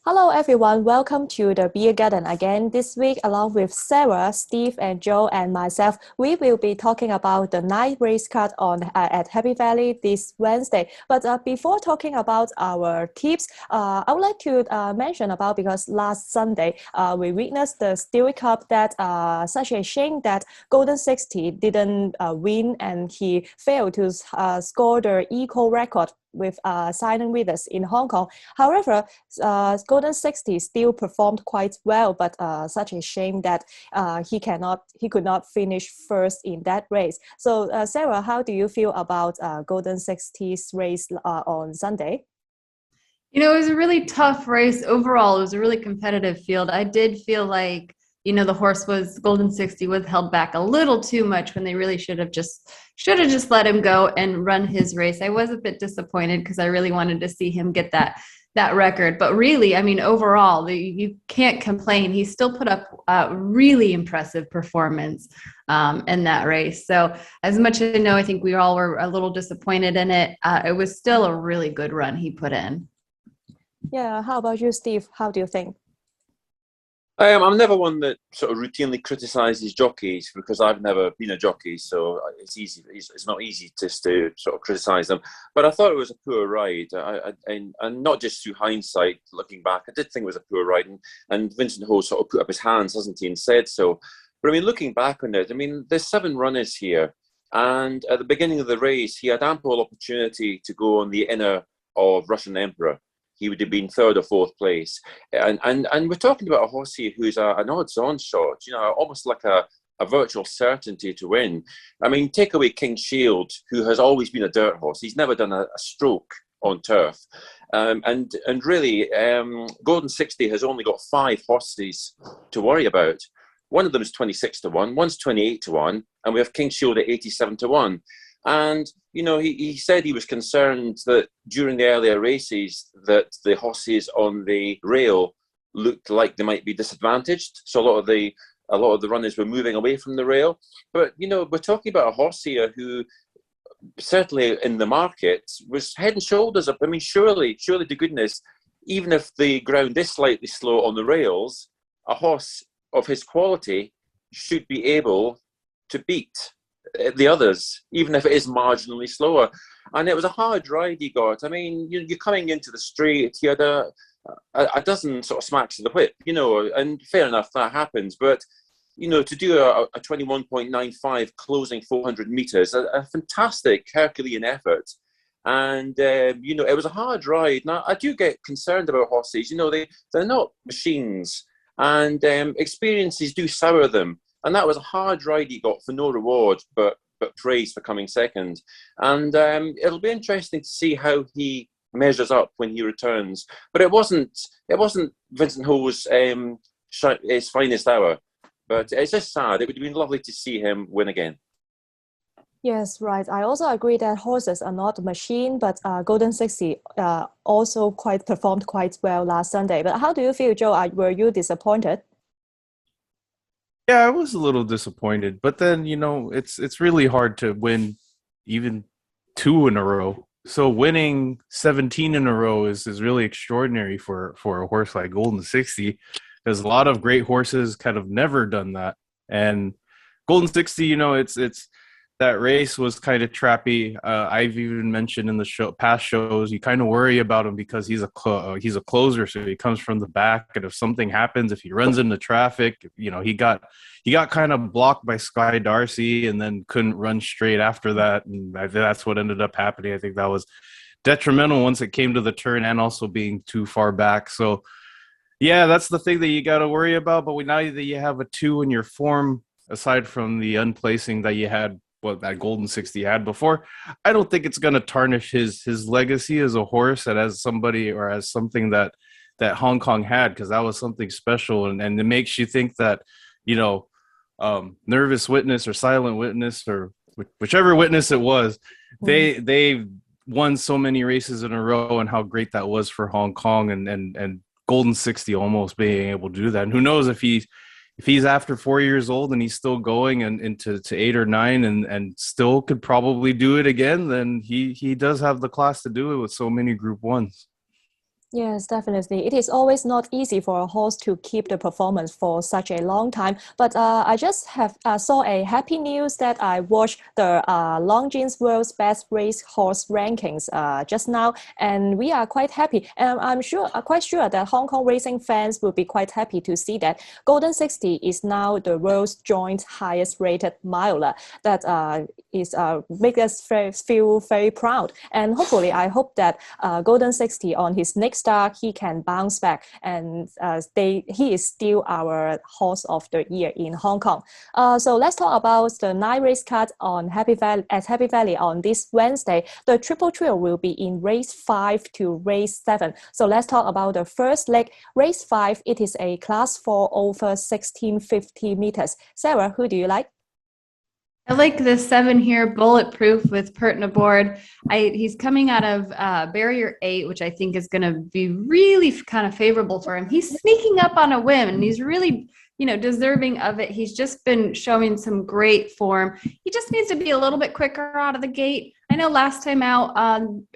Hello everyone, welcome to the Beer Garden again. This week, along with Sarah, Steve, and Joe, and myself, we will be talking about the night race card at Happy Valley this Wednesday. But before talking about our tips, I would like to mention about, because last Sunday we witnessed the Stewie Cup, that such a shame that Golden 60 didn't win, and he failed to score the equal record with silent winners in Hong Kong. However, Golden 60 still performed quite well, but such a shame that he could not finish first in that race. So Sarah, how do you feel about Golden 60's race on Sunday? It was a really tough race overall. It was a really competitive field. I did feel like, the horse was Golden 60 was held back a little too much when they really should have just let him go and run his race. I was a bit disappointed because I really wanted to see him get that record. But really, overall, you can't complain. He still put up a really impressive performance in that race. So as much as I know, I think we all were a little disappointed in it. It was still a really good run he put in. Yeah, how about you, Steve? How do you think? I'm never one that sort of routinely criticises jockeys, because I've never been a jockey, so it's easy. It's not easy just to sort of criticise them. But I thought it was a poor ride, and not just through hindsight, looking back, I did think it was a poor ride, and Vincent Ho sort of put up his hands, hasn't he, and said so. But looking back on it, there's 7 runners here, and at the beginning of the race, he had ample opportunity to go on the inner of Russian Emperor. He would have been 3rd or 4th place. And we're talking about a horse here who's an odds-on shot, almost like a virtual certainty to win. Take away King Shield, who has always been a dirt horse. He's never done a stroke on turf. And really, Golden 60 has only got 5 horses to worry about. One of them is 26 to 1, one's 28 to 1, and we have King Shield at 87 to 1. And, he said he was concerned that during the earlier races that the horses on the rail looked like they might be disadvantaged. So a lot of the runners were moving away from the rail. But, we're talking about a horse here who certainly in the market was head and shoulders up. Surely to goodness, even if the ground is slightly slow on the rails, a horse of his quality should be able to beat the others, even if it is marginally slower. And it was a hard ride he got. You're coming into the straight, he had a dozen sort of smacks of the whip, and fair enough, that happens. But, to do a 21.95 closing 400 meters, a fantastic Herculean effort. And, it was a hard ride. Now, I do get concerned about horses. They're not machines, and experiences do sour them. And that was a hard ride he got for no reward, but praise for coming second. And it'll be interesting to see how he measures up when he returns. But it wasn't Vincent Ho's his finest hour. But it's just sad. It would have been lovely to see him win again. Yes, right. I also agree that horses are not a machine, but Golden 60 also performed quite well last Sunday. But how do you feel, Joe? Were you disappointed? Yeah, I was a little disappointed, but then, it's really hard to win even 2 in a row. So winning 17 in a row is really extraordinary for a horse like Golden 60, because a lot of great horses kind of never done that. And Golden 60, it's that race was kind of trappy. I've even mentioned in the past shows, you kind of worry about him because he's a closer, so he comes from the back, and if something happens, if he runs into traffic, he got kind of blocked by Sky Darcy and then couldn't run straight after that, and that's what ended up happening. I think that was detrimental once it came to the turn, and also being too far back. So yeah, that's the thing that you got to worry about. But now that you have a 2 in your form, aside from the unplacing that you had, that Golden 60 had before, I don't think it's going to tarnish his legacy as a horse and as somebody, or as something that Hong Kong had, because that was something special. And it makes you think that, Nervous Witness or Silent Witness, or whichever witness it was, they won so many races in a row, and how great that was for Hong Kong, and Golden 60 almost being able to do that. And who knows if he's after 4 years old and he's still going and into 8 or 9 and still could probably do it again, then he does have the class to do it with so many Group 1s. Yes, definitely. It is always not easy for a horse to keep the performance for such a long time. But I just have saw a happy news that I watched the Longines World's Best Race Horse rankings just now, and we are quite happy. And I'm quite sure that Hong Kong racing fans will be quite happy to see that Golden 60 is now the world's joint highest rated miler. That is make us feel very proud. And hopefully, I hope that Golden 60 on his next start, he can bounce back, and he is still our horse of the year in Hong Kong. So let's talk about the 9 race card on Happy Valley on this Wednesday. The triple trio will be in race 5 to race 7. So let's talk about the first leg. Race 5, it is a class 4 over 1650 meters. Sarah, who do you like? I like the 7 here, Bulletproof with Purton aboard. He's coming out of barrier 8, which I think is going to be really kind of favorable for him. He's sneaking up on a whim, and he's really, deserving of it. He's just been showing some great form. He just needs to be a little bit quicker out of the gate. I know last time out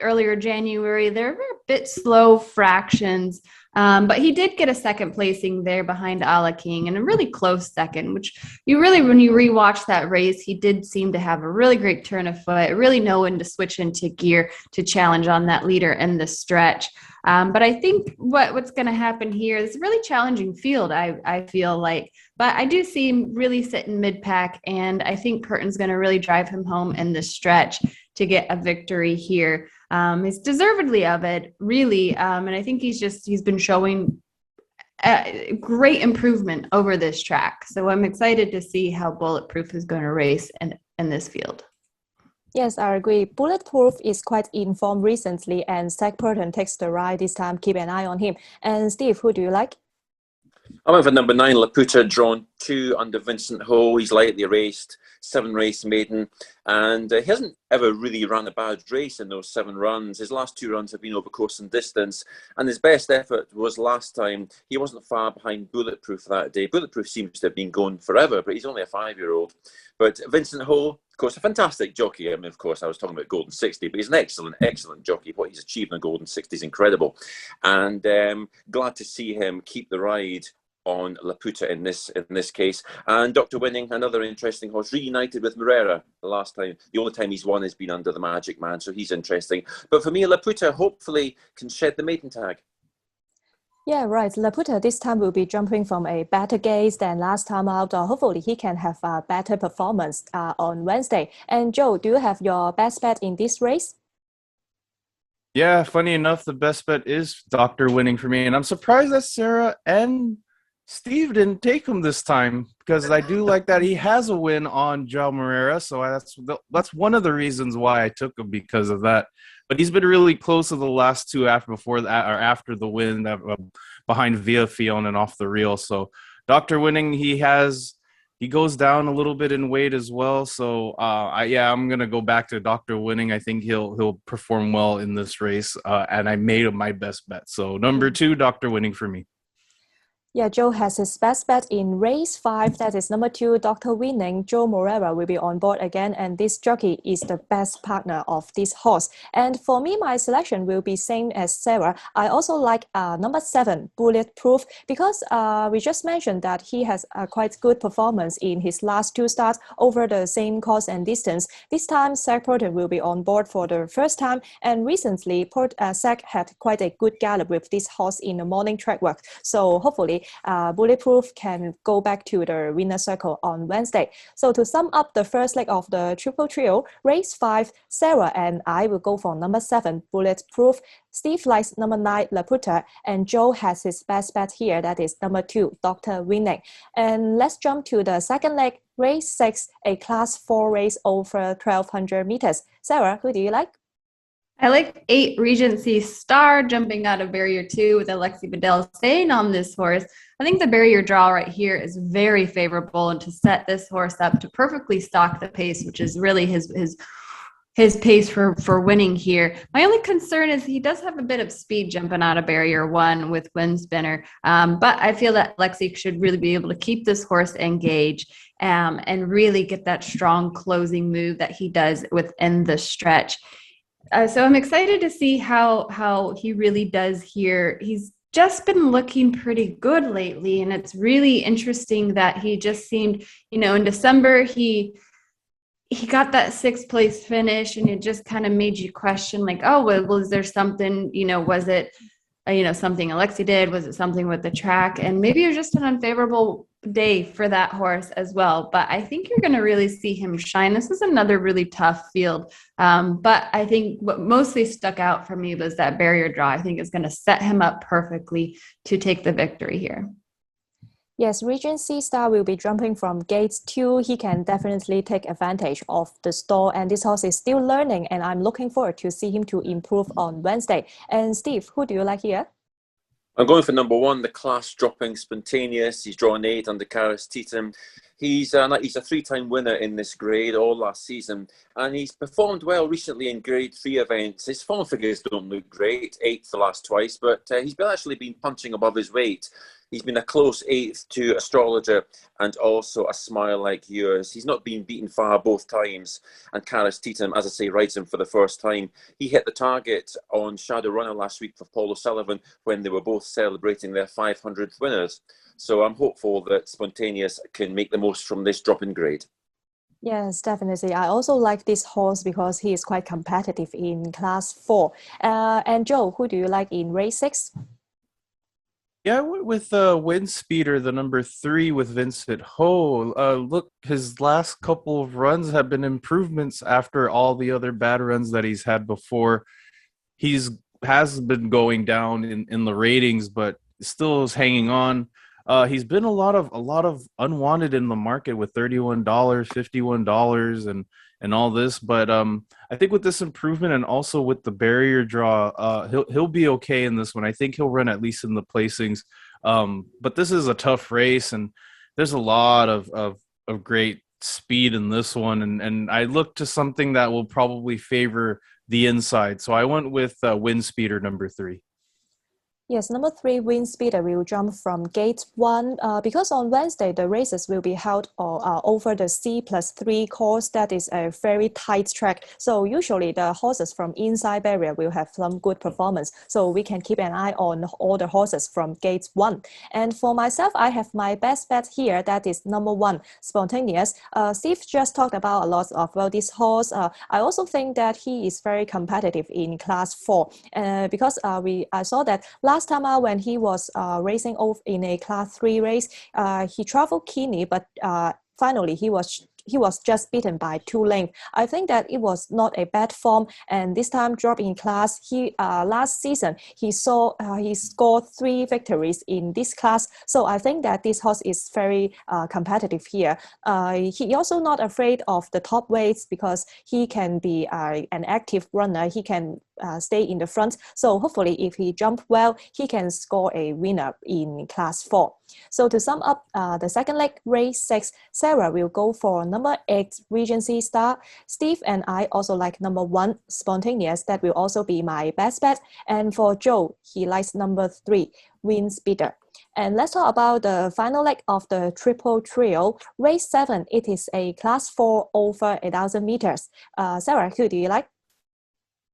earlier January, there were a bit slow fractions. But he did get a second placing there behind Ala King, and a really close second, which when you rewatch that race, he did seem to have a really great turn of foot, really know when to switch into gear to challenge on that leader in the stretch. But I think what's going to happen here is a really challenging field, I feel like. But I do see him really sitting mid-pack, and I think Purton's going to really drive him home in the stretch to get a victory here. He's deservedly of it, really. And I think he's been showing great improvement over this track. So I'm excited to see how Bulletproof is going to race in this field. Yes, I agree. Bulletproof is quite informed recently, and Zach Purton takes the ride this time. Keep an eye on him. And Steve, who do you like? I went for number 9, Laputa, drawn 2 under Vincent Ho. He's lightly raced, 7 race maiden, and he hasn't ever really run a bad race in those 7 runs. His last 2 runs have been over course and distance, and his best effort was last time. He wasn't far behind Bulletproof that day. Bulletproof seems to have been going forever, but he's only a 5-year-old. But Vincent Ho, of course, a fantastic jockey. I mean, of course, I was talking about Golden 60, but he's an excellent jockey. What he's achieved in the Golden 60 is incredible. And glad to see him keep the ride on Laputa in this case. And Dr. Winning, another interesting horse, reunited with Moreira the last time. The only time he's won has been under the Magic Man, so he's interesting. But for me, Laputa hopefully can shed the maiden tag. Yeah, right. Laputa this time will be jumping from a better gate than last time out. Hopefully he can have a better performance on Wednesday. And Joe, do you have your best bet in this race? Yeah, funny enough, the best bet is Dr. Winning for me. And I'm surprised that Sarah and Steve didn't take him this time, because I do like that he has a win on João Moreira. So that's one of the reasons why I took him, because of that. But he's been really close to the last 2 after the win behind Via Fion and Off the Reel. So Dr. Winning, he goes down a little bit in weight as well. So I'm gonna go back to Dr. Winning. I think he'll perform well in this race, and I made him my best bet. So number 2, Dr. Winning for me. Yeah, Joe has his best bet in race 5. That is number 2, Dr. Winning. João Moreira will be on board again, and this jockey is the best partner of this horse. And for me, my selection will be same as Sarah. I also like number 7, Bulletproof, because we just mentioned that he has a quite good performance in his last 2 starts over the same course and distance. This time, Zach Purton will be on board for the first time, and recently, Zach had quite a good gallop with this horse in the morning track work. So hopefully, Bulletproof can go back to the winner circle on Wednesday. So to sum up the first leg of the triple trio, race 5, Sarah and I will go for number 7, Bulletproof. Steve likes number 9, Laputa, and Joe has his best bet here. That is number 2, Dr. Winning. And let's jump to the second leg, race 6, a class 4 race over 1200 meters. Sarah, who do you like? I like 8, Regency Star, jumping out of barrier 2 with Alexi Bedell staying on this horse. I think the barrier draw right here is very favorable, and to set this horse up to perfectly stalk the pace, which is really his pace for winning here. My only concern is he does have a bit of speed jumping out of barrier 1 with Wind Spinner. But I feel that Lexi should really be able to keep this horse engaged and really get that strong closing move that he does within the stretch. So I'm excited to see how he really does here. He's just been looking pretty good lately, and it's really interesting that he just seemed, in December he got that 6th place finish, and it just kind of made you question, like, oh, well, is there something, was it something Alexi did? Was it something with the track? And maybe it was just an unfavorable day for that horse as well. But I think you're going to really see him shine. This is another really tough field. But I think what mostly stuck out for me was that barrier draw. I think is going to set him up perfectly to take the victory here. Yes, Regency Star will be jumping from gate 2. He can definitely take advantage of the stall, and this horse is still learning, and I'm looking forward to see him to improve on Wednesday. And Steve, who do you like here? I'm going for number 1, the class dropping Spontaneous. He's drawn 8 under Karis Teetum. He's a 3-time winner in this grade all last season, and he's performed well recently in grade 3 events. His form figures don't look great, 8th the last twice, but he's actually been punching above his weight. He's been a close 8th to Astrologer and also a Smile Like Yours. He's not been beaten far both times. And Karis Teetum, as I say, rides him for the first time. He hit the target on Shadow Runner last week for Paul O'Sullivan when they were both celebrating their 500th winners. So I'm hopeful that Spontaneous can make the most from this drop in grade. Yes, definitely. I also like this horse because he is quite competitive in class 4. And Joe, who do you like in race 6? Yeah, I went with Wind Speeder, the number 3 with Vincent Ho. Look, his last couple of runs have been improvements after all the other bad runs that he's had before. Has been going down in the ratings, but still is hanging on. He's been a lot of unwanted in the market with $31, $51, and all this. But I think with this improvement and also with the barrier draw, he'll be okay in this one. I think he'll run at least in the placings. But this is a tough race, and there's a lot of great speed in this one. And I look to something that will probably favor the inside. So I went with Wind Speeder number 3. Yes, number 3, Wind Speeder will jump from gate 1 because on Wednesday the races will be held over the C+3 course. That is a very tight track. So usually the horses from inside barrier will have some good performance. So we can keep an eye on all the horses from gate 1. And for myself, I have my best bet here. That is number 1, Spontaneous. Steve just talked about a lot about this horse. I also think that he is very competitive in class 4 because I saw that last time out when he was racing off in a class 3 race, he traveled keenly, but finally he was just beaten by 2 lengths. I think that it was not a bad form, and this time drop in class. He last season he scored 3 victories in this class, so I think that this horse is very competitive here. He also not afraid of the top weights because he can be an active runner. He can stay in the front. So hopefully if he jump well, he can score a winner in class 4. So to sum up the second leg, race 6, Sara will go for number 8, Regency Star. Steve and I also like number 1, Spontaneous. That will also be my best bet. And for Joe, he likes number 3, Wind Speeder. And let's talk about the final leg of the triple trio. Race 7, it is a class 4 over 1,000 meters. Sara, who do you like?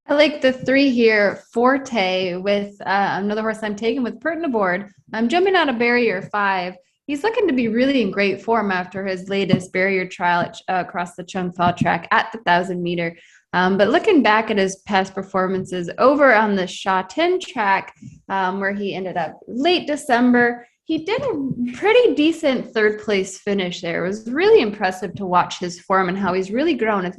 I like the 3 here, Forte, with another horse I'm taking with Pert aboard. I'm jumping out of barrier 5. He's looking to be really in great form after his latest barrier trial across the Chung Fa track at the 1,000 meter. But looking back at his past performances over on the Sha Tin track, where he ended up late December, he did a pretty decent 3rd place finish there. It was really impressive to watch his form and how he's really grown.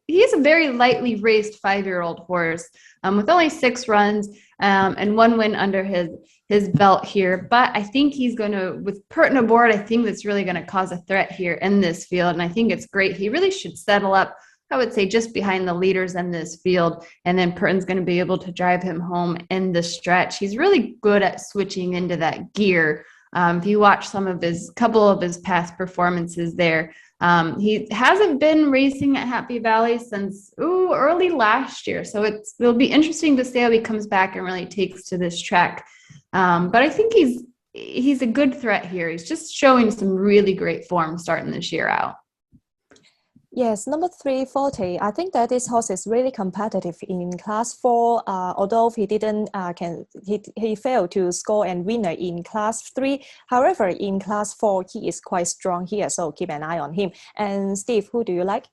He's a very lightly raced 5-year-old horse with only 6 runs and 1 win under his belt here. But I think he's going to, with Pert aboard, I think that's really going to cause a threat here in this field. And I think it's great. He really should settle up, I would say, just behind the leaders in this field. And then Purton's going to be able to drive him home in the stretch. He's really good at switching into that gear. If you watch couple of his past performances there, he hasn't been racing at Happy Valley since early last year. So it'll be interesting to see how he comes back and really takes to this track. But I think he's a good threat here. He's just showing some really great form starting this year out. Yes, number 340. I think that this horse is really competitive in Class 4. Although he didn't he failed to score and winner in Class 3. However, in Class 4, he is quite strong here, so keep an eye on him. And Steve, who do you like?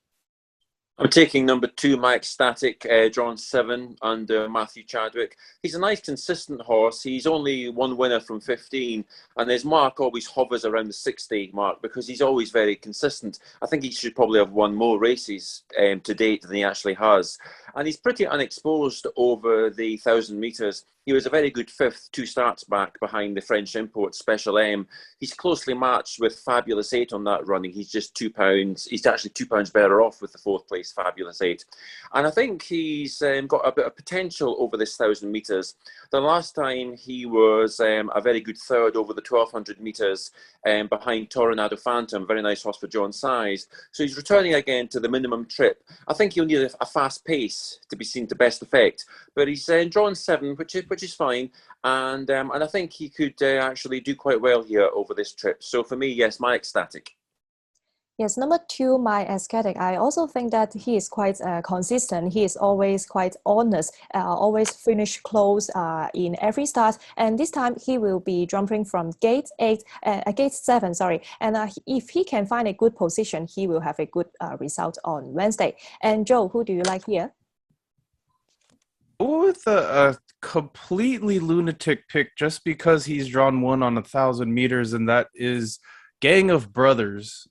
I'm taking number 2, My Ecstatic, drawn 7 under Matthew Chadwick. He's a nice, consistent horse. He's only one winner from 15, and his mark always hovers around the 60 mark because he's always very consistent. I think he should probably have won more races to date than he actually has. And he's pretty unexposed over the 1,000 metres. He was a very good 5th, 2 starts back behind the French import Special M. He's closely matched with Fabulous 8 on that running. He's just £2. He's actually £2 better off with the 4th place Fabulous 8. And I think he's got a bit of potential over this 1,000 metres. The last time he was a very good 3rd over the 1,200 metres behind Toronado Phantom, very nice horse for John Size. So he's returning again to the minimum trip. I think he'll need a fast pace to be seen to best effect. But he's drawn 7, which is fine. And I think he could actually do quite well here over this trip. So for me, yes, My Ecstatic. Yes, number 2, My Aesthetic. I also think that he is quite consistent. He is always quite honest, always finish close in every start. And this time he will be jumping from gate 7, sorry. And if he can find a good position, he will have a good result on Wednesday. And Joe, who do you like here? With a completely lunatic pick just because he's drawn 1 on 1,000 meters, and that is Gang of Brothers.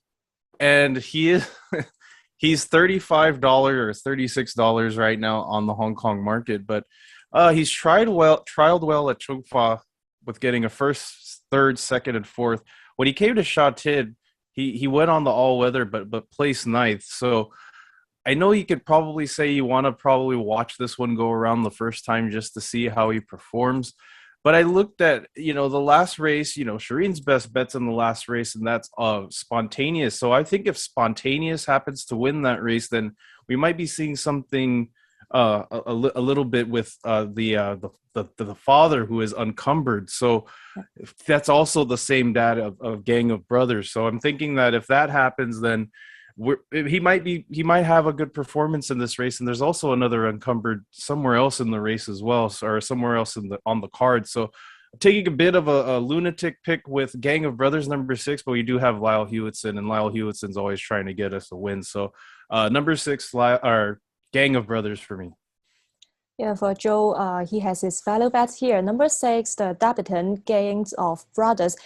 And he's $35 or $36 right now on the Hong Kong market, but he's trialed well at Chung Fa with getting a 1st, 3rd, 2nd, and 4th. When he came to Sha Tin, he went on the all-weather, but placed 9th. So I know you could probably say you want to probably watch this one go around the first time just to see how he performs. But I looked at, the last race, Sharene's best bet's in the last race, and that's Spontaneous. So I think if Spontaneous happens to win that race, then we might be seeing something a little bit with the father who is Uncumbered. So that's also the same dad of Gang of Brothers. So I'm thinking that if that happens, then he might have a good performance in this race, and there's also another Uncumbered somewhere else in the race as well, or somewhere else on the card. So I'm taking a bit of a lunatic pick with Gang of Brothers number 6, but we do have Lyle Hewitson, and Lyle Hewitzon's always trying to get us a win. So number 6, Gang of Brothers for me. Yeah, for Joe, he has his value bets here. Number 6, the debutant Gangs of Brothers.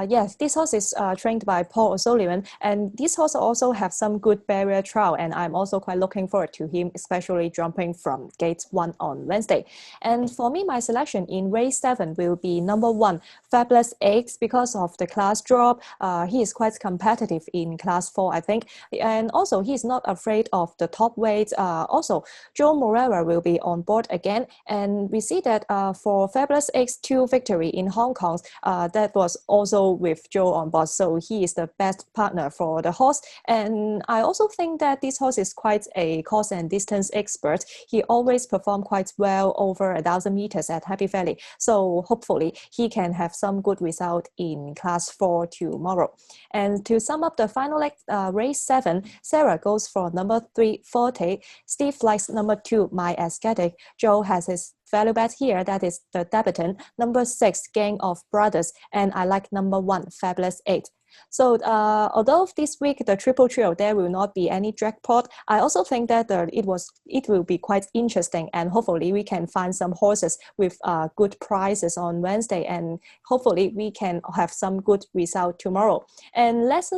Yes, this horse is trained by Paul O'Sullivan, and this horse also have some good barrier trial, and I'm also quite looking forward to him, especially jumping from gate 1 on Wednesday. And for me, my selection in race 7 will be number 1, Fabulous 8, because of the class drop. He is quite competitive in class 4, I think, and also he's not afraid of the top weight. Also, Joe Morera will be on board again, and we see that for Fabulous X2 victory in Hong Kong, that was also with Joe on board, so he is the best partner for the horse. And I also think that this horse is quite a course and distance expert. He always performed quite well over 1,000 meters at Happy Valley, so hopefully he can have some good result in class 4 tomorrow. And to sum up the final leg, race 7, Sara goes for number 340, Steve likes number 2, My Aesthetic, Joe has his value bet here, that is the debutant, number 6, Gang of Brothers, and I like number 1, Fabulous 8. So although this week the triple trio there will not be any jackpot, I also think that it will be quite interesting, and hopefully we can find some horses with good prices on Wednesday, and hopefully we can have some good result tomorrow. And let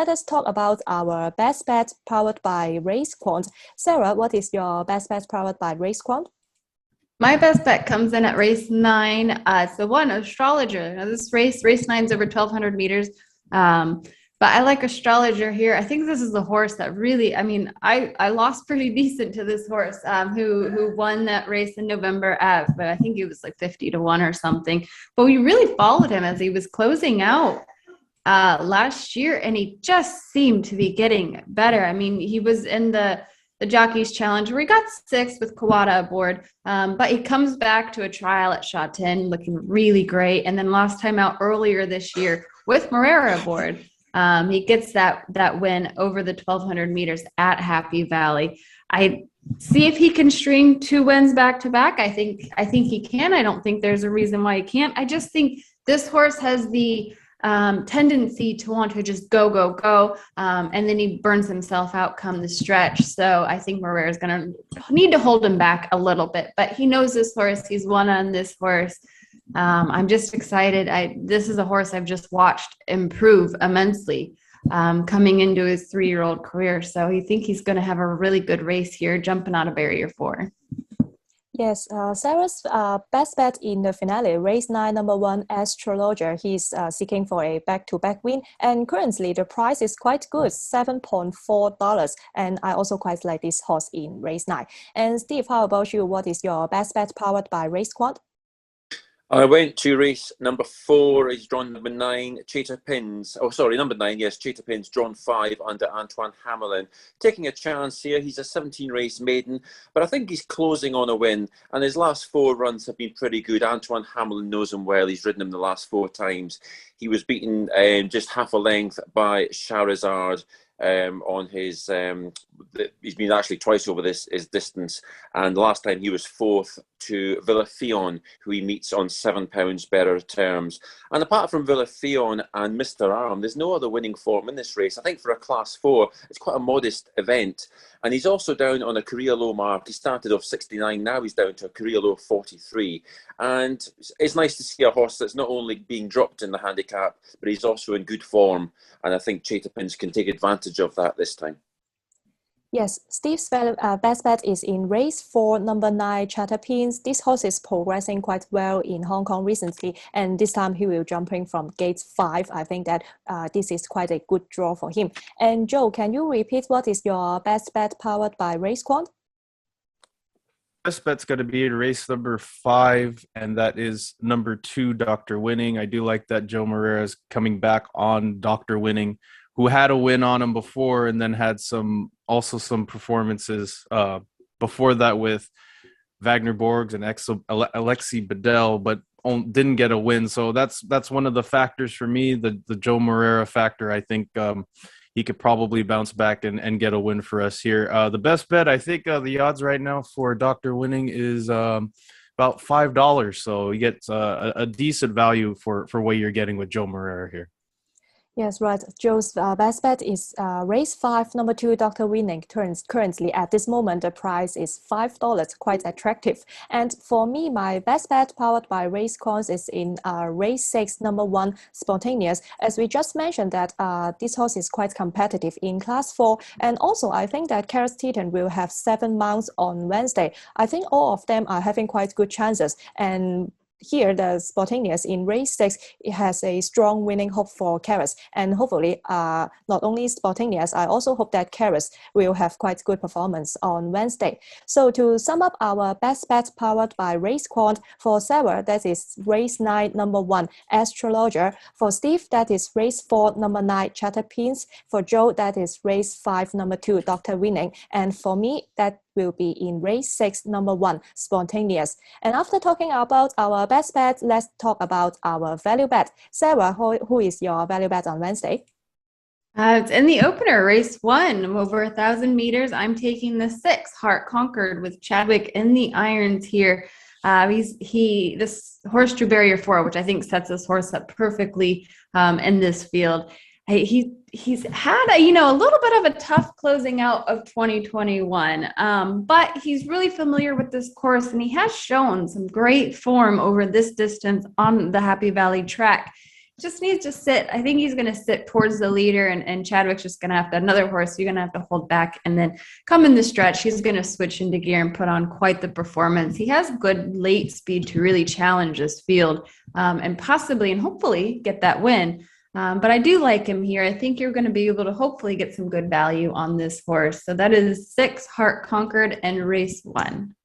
us talk about our best bet powered by Racequant. Sara, what is your best bet powered by Racequant? My best bet comes in at race 9. It's the one, Astrologer. Now this race 9 is over 1,200 meters. But I like Astrologer here. I think this is the horse that really, I lost pretty decent to this horse who won that race in November but I think he was like 50-1 or something. But we really followed him as he was closing out last year, and he just seemed to be getting better. He was in the Jockey's Challenge where he got 6th with Kawada aboard, but he comes back to a trial at Sha Tin looking really great, and then last time out earlier this year with Morera aboard He gets that win over the 1,200 meters at Happy Valley. I see if he can string 2 wins back to back. I think he can. I don't think there's a reason why he can't. I just think this horse has the tendency to want to just go, and then he burns himself out come the stretch. So I think Moreira is going to need to hold him back a little bit, but he knows this horse. He's won on this horse. I'm just excited. This is a horse I've just watched improve immensely coming into his 3-year-old career. So I think he's going to have a really good race here, jumping out of barrier 4. Yes, Sarah's best bet in the finale, race 9, number 1, Astrologer. He's seeking for a back-to-back win, and currently the price is quite good, $7.4. And I also quite like this horse in race 9. And Steve, how about you? What is your best bet powered by Racequant? I went to race number 4. He's drawn number 9, Cheetah Pins. Oh, sorry, number 9. Yes, Cheetah Pins, drawn 5 under Antoine Hamelin. Taking a chance here. He's a 17-race maiden, but I think he's closing on a win. And his last 4 runs have been pretty good. Antoine Hamelin knows him well. He's ridden him the last 4 times. He was beaten just half a length by Charizard. On his he's been actually twice over his distance, and the last time he was 4th to Villafion, who he meets on £7 better terms. And apart from Villafion and Mr. Arm, there's no other winning form in this race. I think for a class 4 it's quite a modest event, and he's also down on a career low mark. He started off 69, now he's down to a career low 43, and it's nice to see a horse that's not only being dropped in the handicap, but he's also in good form, and I think Cheetah Pins can take advantage of that this time. Yes, Steve's best bet is in race 4, number 9, Chatterpins. This horse is progressing quite well in Hong Kong recently, and this time he will jumping from gate 5. I think that this is quite a good draw for him. And Joe, can you repeat what is your best bet powered by Racequant? Best bet's going to be in race number 5, and that is number 2, Dr. Winning. I do like that Joe Moreira is coming back on Dr. Winning, who had a win on him before and then had some performances before that with Wagner Borgs and Alexi Bedell, but didn't get a win. So that's one of the factors for me, the Joe Moreira factor. I think he could probably bounce back and get a win for us here. The best bet, I think the odds right now for Dr. Winning is about $5. So you get a decent value for what you're getting with Joe Moreira here. Yes, right. Joe's best bet is race 5, number 2, Dr. Winning. Currently, at this moment, the price is $5, quite attractive. And for me, my best bet powered by Racequant is in race 6, number 1, Spontaneous. As we just mentioned that this horse is quite competitive in class 4. And also, I think that Karas Teton will have 7 mounts on Wednesday. I think all of them are having quite good chances. And here, the Spontaneous in race 6, it has a strong winning hope for Karas. And hopefully, not only Spontaneous, I also hope that Karas will have quite good performance on Wednesday. So to sum up our best bet powered by Racequant, for Sara, that is race 9, number 1, Astrologer. For Steve, that is race 4, number 9, Chatterpins. For Joe, that is race 5, number 2, Dr. Winning. And for me, that will be in race 6, number 1, Spontaneous. And after talking about our best bet, let's talk about our value bet. Sara, who is your value bet on Wednesday? It's in the opener, race 1, over 1,000 meters. I'm taking the 6, Heart Conquered, with Chadwick in the irons here. This horse drew barrier 4, which I think sets this horse up perfectly in this field. He's had a little bit of a tough closing out of 2021, but he's really familiar with this course, and he has shown some great form over this distance on the Happy Valley track. Just needs to sit. I think he's going to sit towards the leader, and Chadwick's just going to have to, another horse, you're going to have to hold back, and then come in the stretch. He's going to switch into gear and put on quite the performance. He has good late speed to really challenge this field and possibly and hopefully get that win. But I do like him here. I think you're going to be able to hopefully get some good value on this horse. So that is 6, Heart Conquered, and race 1.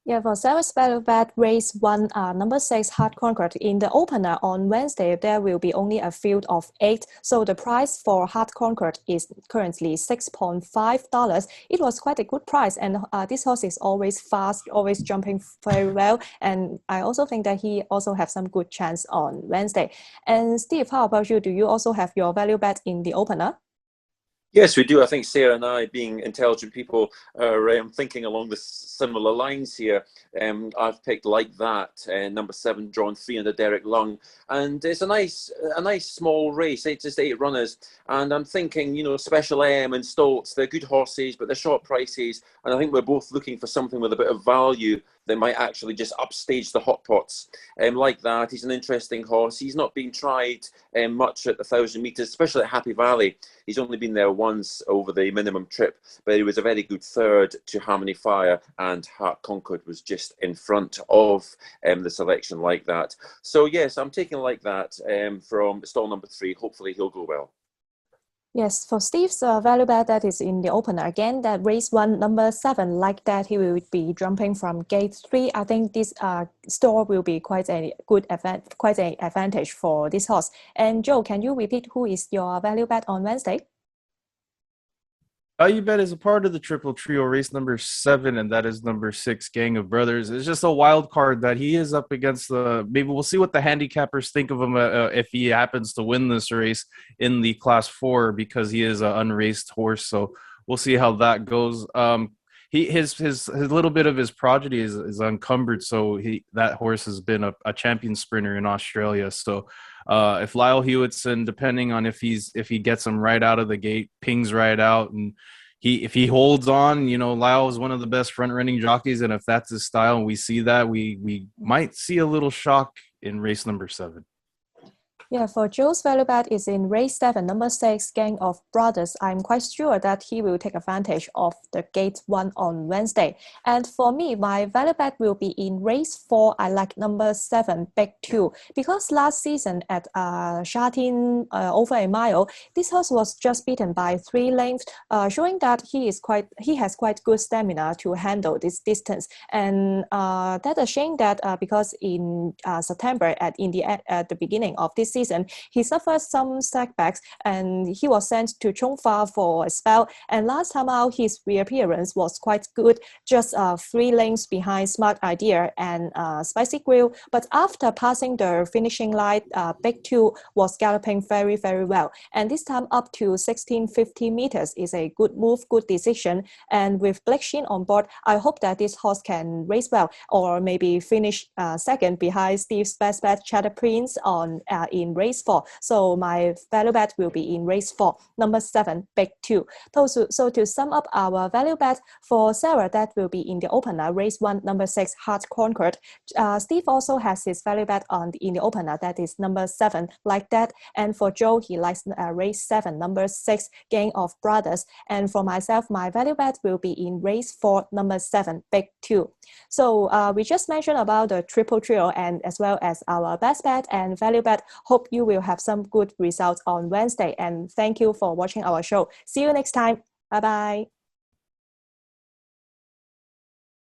Yeah, for Sarah's value bet, race 1, number 6, Hard Conquered. In the opener on Wednesday, there will be only a field of 8. So the price for Hard Conquered is currently $6.5. It was quite a good price. And this horse is always fast, always jumping very well. And I also think that he also have some good chance on Wednesday. And Steve, how about you? Do you also have your value bet in the opener? Yes, we do. I think Sara and I, being intelligent people, are thinking along the similar lines here. I've picked Like That, number 7, drawn 3 under Derek Lung, and it's a nice small race, just 8 runners. And I'm thinking, you know, Special M and Stoltz, they're good horses, but they're short prices, and I think we're both looking for something with a bit of value that might actually just upstage the hot pots. Like That, he's an interesting horse. He's not been tried much at the 1,000 metres, especially at Happy Valley. He's only been there once over the minimum trip, but he was a very good third to Harmony Fire, and Hart Concord was just in front of the selection Like That. So yes, I'm taking Like That from stall number 3. Hopefully he'll go well. Yes, for Steve's value bet that is in the opener again, that race 1, number 7, Like That, he will be jumping from gate 3. I think this store will be quite an advantage for this horse. And Joe, can you repeat who is your value bet on Wednesday? Value bet is a part of the triple trio, race number 7, and that is number 6, Gang of Brothers. It's just a wild card that he is up against maybe we'll see what the handicappers think of him if he happens to win this race in the class 4, because he is an unraced horse. So we'll see how that goes. His little bit of his progeny is unencumbered, so that horse has been a champion sprinter in Australia. So if Lyle Hewitson, depending on if he gets him right out of the gate, pings right out, and if he holds on, you know, Lyle is one of the best front running jockeys, and if that's his style and we see that, we might see a little shock in race number 7. Yeah, for Joe's value bet is in race 7, number 6, Gang of Brothers. I'm quite sure that he will take advantage of the gate 1 on Wednesday. And for me, my value bet will be in race 4. I like number 7, Big 2, because last season at Charene over a mile, this horse was just beaten by 3 lengths, showing that he has quite good stamina to handle this distance. And that's a shame that because in September at the beginning of this season, he suffered some setbacks and he was sent to Chongfa for a spell. And last time out, his reappearance was quite good, just 3 lengths behind Smart Idea and Spicy Grill. But after passing the finishing line, Big 2 was galloping very, very well. And this time up to 1650 meters is a good move, good decision. And with Black Sheen on board, I hope that this horse can race well, or maybe finish second behind Steve's best bet, Chatter Prince, in race 4. So my value bet will be in race 4, number 7, Big 2. So to sum up our value bet for Sara, that will be in the opener, race 1, number 6, Hard Conquered. Steve also has his value bet in the opener, that is number 7, Like That. And for Joe, he likes race 7, number 6, Gang of Brothers. And for myself, my value bet will be in race 4, number 7, Big 2. So we just mentioned about the triple trio and as well as our best bet and value bet. Hope you will have some good results on Wednesday. And thank you for watching our show. See you next time. Bye-bye.